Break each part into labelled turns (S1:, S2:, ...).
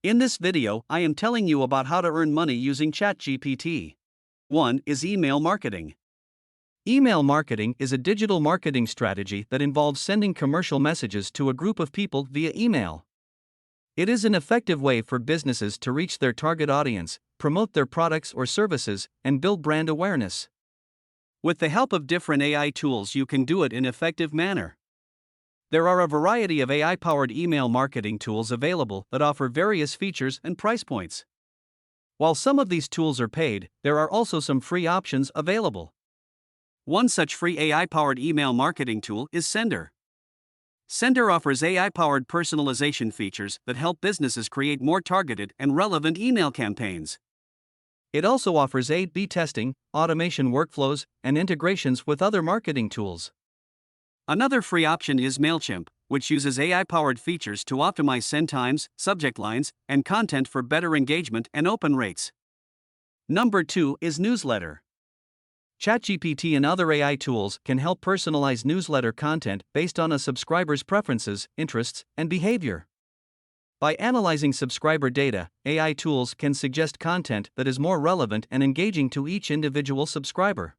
S1: In this video, I am telling you about how to earn money using ChatGPT. 1 is email marketing. Email marketing is a digital marketing strategy that involves sending commercial messages to a group of people via email. It is an effective way for businesses to reach their target audience, promote their products or services, and build brand awareness. With the help of different AI tools, you can do it in an effective manner. There are a variety of AI-powered email marketing tools available that offer various features and price points. While some of these tools are paid, there are also some free options available. One such free AI-powered email marketing tool is Sender. Sender offers AI-powered personalization features that help businesses create more targeted and relevant email campaigns. It also offers A/B testing, automation workflows, and integrations with other marketing tools. Another free option is Mailchamp, which uses AI-powered features to optimize send times, subject lines, and content for better engagement and open rates. Number 2 is newsletter. ChatGPT and other AI tools can help personalize newsletter content based on a subscriber's preferences, interests, and behavior. By analyzing subscriber data, AI tools can suggest content that is more relevant and engaging to each individual subscriber.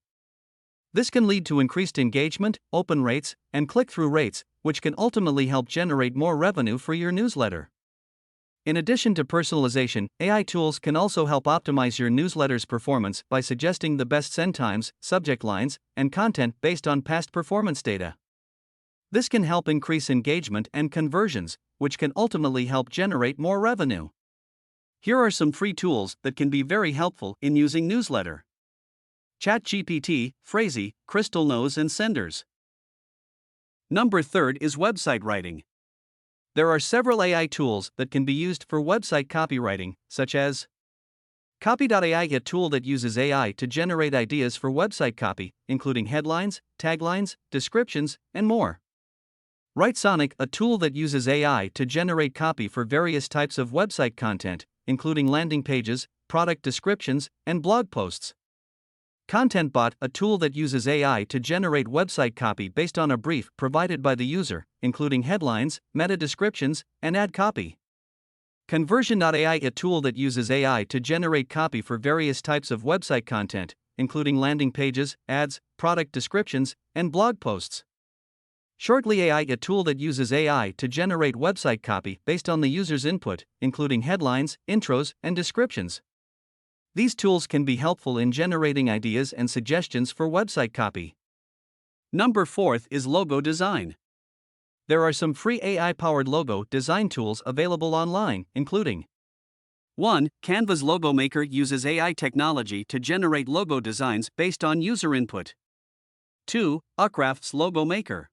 S1: This can lead to increased engagement, open rates, and click-through rates, which can ultimately help generate more revenue for your newsletter. In addition to personalization, AI tools can also help optimize your newsletter's performance by suggesting the best send times, subject lines, and content based on past performance data. This can help increase engagement and conversions, which can ultimately help generate more revenue. Here are some free tools that can be very helpful in using newsletter: ChatGPT, Pharsee, Crystal Nose, and Senders. Number 3 is website writing. There are several AI tools that can be used for website copywriting, such as Copy.ai, a tool that uses AI to generate ideas for website copy, including headlines, taglines, descriptions, and more. WriteSonic, a tool that uses AI to generate copy for various types of website content, including landing pages, product descriptions, and blog posts. ContentBot, a tool that uses AI to generate website copy based on a brief provided by the user, including headlines, meta descriptions, and ad copy. Conversion.ai, a tool that uses AI to generate copy for various types of website content, including landing pages, ads, product descriptions, and blog posts. Shortly.ai, a tool that uses AI to generate website copy based on the user's input, including headlines, intros, and descriptions. These tools can be helpful in generating ideas and suggestions for website copy. Number 4 is logo design. There are some free AI-powered logo design tools available online, including 1. Canva's Logo Maker uses AI technology to generate logo designs based on user input. 2. Ucraft's Logo Maker.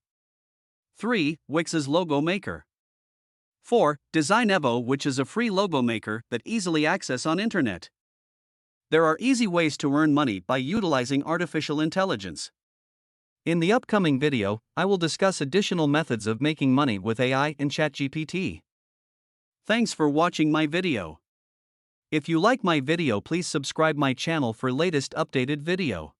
S1: 3. Wix's Logo Maker. 4. Design Evo, which is a free logo maker that easily access on internet. There are easy ways to earn money by utilizing artificial intelligence. In the upcoming video, I will discuss additional methods of making money with AI and ChatGPT. Thanks for watching my video. If you like my video, please subscribe my channel for latest updated video.